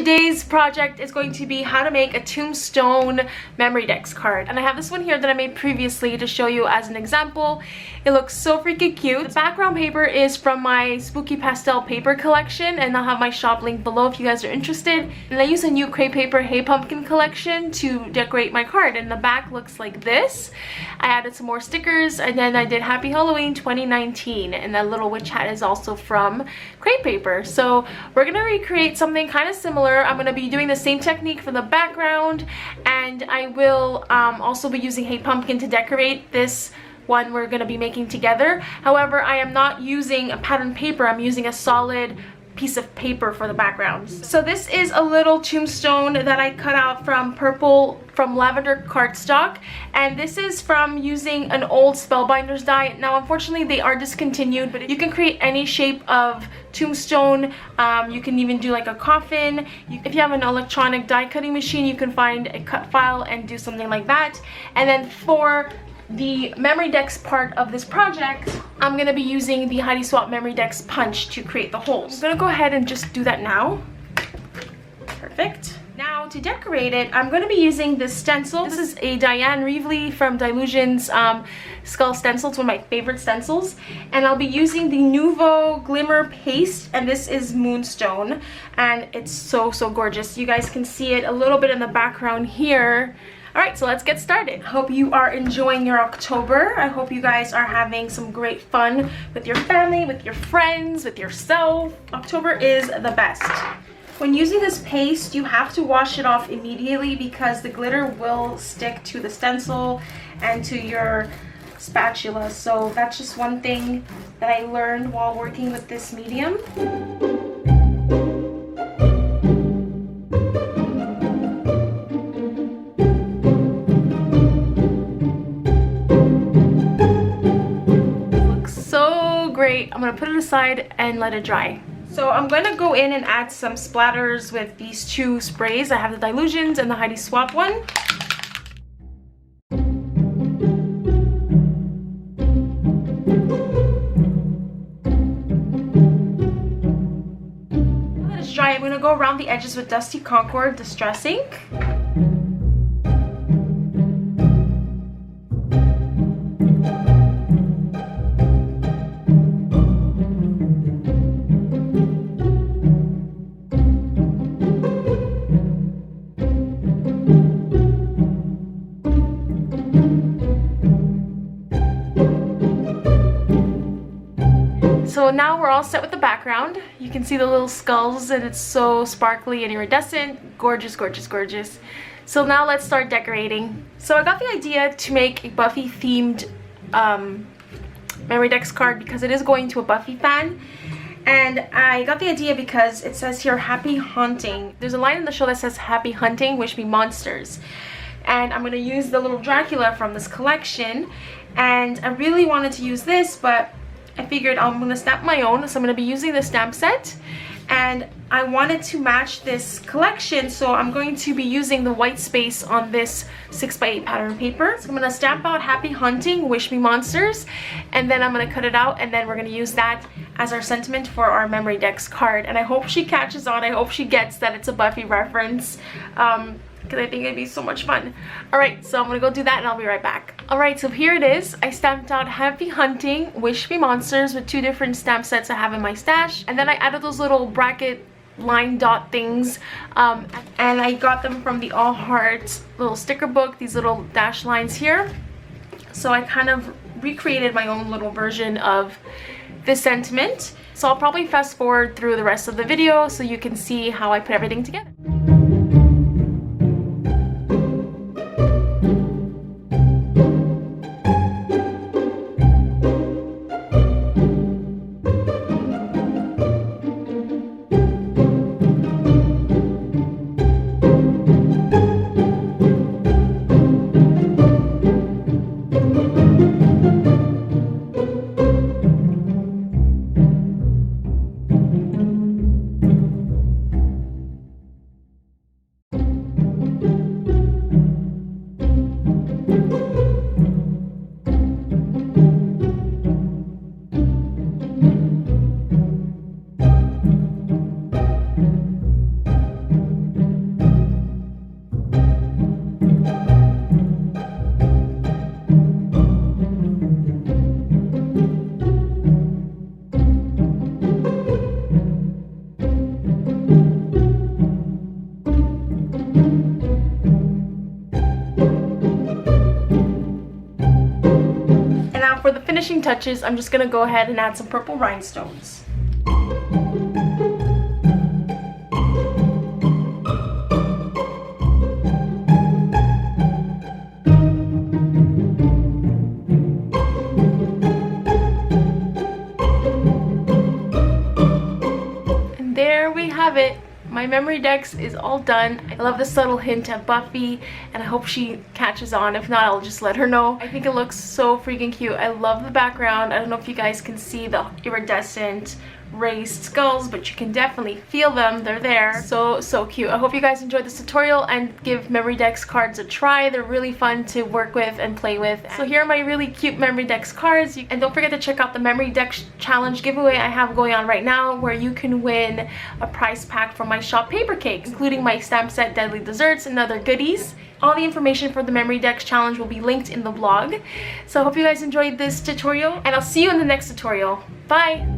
today's project is going to be how to make a Tombstone memory decks card. And I have this one here that I made previously to show you as an example. It looks so freaking cute. The background paper is from my Spooky Pastel paper collection, and I'll have my shop link below if you guys are interested. And I use a new crepe paper Hey Pumpkin collection to decorate my card, and the back looks like this. I added some more stickers, and then I did Happy Halloween 2019, and that little witch hat is also from crepe paper. So we're gonna recreate something kind of similar. I'm gonna be doing the same technique for the background, and I will also be using Hey Pumpkin to decorate this one we're gonna be making together. However, I am not using a pattern paper. I'm using a solid piece of paper for the backgrounds. So this is a little tombstone that I cut out from lavender cardstock, and this is from using an old Spellbinders die. Now unfortunately they are discontinued, but you can create any shape of tombstone. You can even do like a coffin. If you have an electronic die cutting machine, you can find a cut file and do something like that. And then for the memory decks part of this project, I'm going to be using the Heidi Swapp memory decks punch to create the holes. I'm going to go ahead and just do that now. Perfect. Now to decorate it, I'm going to be using this stencil. This is a Diane Reevely from Dylusion's skull stencil. It's one of my favorite stencils. And I'll be using the Nouveau Glimmer paste, and this is Moonstone. And it's so gorgeous. You guys can see it a little bit in the background here. Alright, so let's get started. Hope you are enjoying your October. I hope you guys are having some great fun with your family, with your friends, with yourself. October is the best. When using this paste, you have to wash it off immediately because the glitter will stick to the stencil and to your spatula. So that's just one thing that I learned while working with this medium. I'm gonna put it aside and let it dry. So I'm going to go in and add some splatters with these two sprays. I have the Dylusions and the Heidi Swapp one. Now that it's dry, I'm going to go around the edges with Dusty Concord Distress Ink. So now we're all set with the background. You can see the little skulls, and it's so sparkly and iridescent. Gorgeous, gorgeous, gorgeous. So now let's start decorating. So I got the idea to make a Buffy themed memory decks card because it is going to a Buffy fan. And I got the idea because it says here, Happy Haunting. There's a line in the show that says, Happy Hunting, wish me monsters. And I'm going to use the little Dracula from this collection. And I really wanted to use this, but I figured I'm going to stamp my own, so I'm going to be using the stamp set, and I wanted to match this collection, so I'm going to be using the white space on this 6x8 pattern paper. So I'm going to stamp out Happy Hunting, Wish Me Monsters, and then I'm going to cut it out, and then we're going to use that as our sentiment for our memory decks card. And I hope she catches on. I hope she gets that it's a Buffy reference, because I think it'd be so much fun. Alright, so I'm gonna go do that and I'll be right back. Alright, so here it is. I stamped out Happy Hunting, Wish Me Monsters with two different stamp sets I have in my stash. And then I added those little bracket line dot things. And I got them from the All Hearts little sticker book, these little dash lines here. So I kind of recreated my own little version of this sentiment. So I'll probably fast forward through the rest of the video so you can see how I put everything together. finishing touches, I'm just gonna go ahead and add some purple rhinestones. And there we have it. My memory decks is all done. I love the subtle hint of Buffy, and I hope she catches on. If not, I'll just let her know. I think it looks so freaking cute. I love the background. I don't know if you guys can see the iridescent raised skulls, but you can definitely feel them. They're there. So cute. I hope you guys enjoyed this tutorial and give memory decks cards a try. They're really fun to work with and play with. So here are my really cute memory decks cards. And don't forget to check out the memory decks challenge giveaway I have going on right now, where you can win a prize pack from my shop PAPERCAKES, including my stamp set Deadly Desserts and other goodies. All the information for the memory decks challenge will be linked in the blog. So I hope you guys enjoyed this tutorial, and I'll see you in the next tutorial. Bye!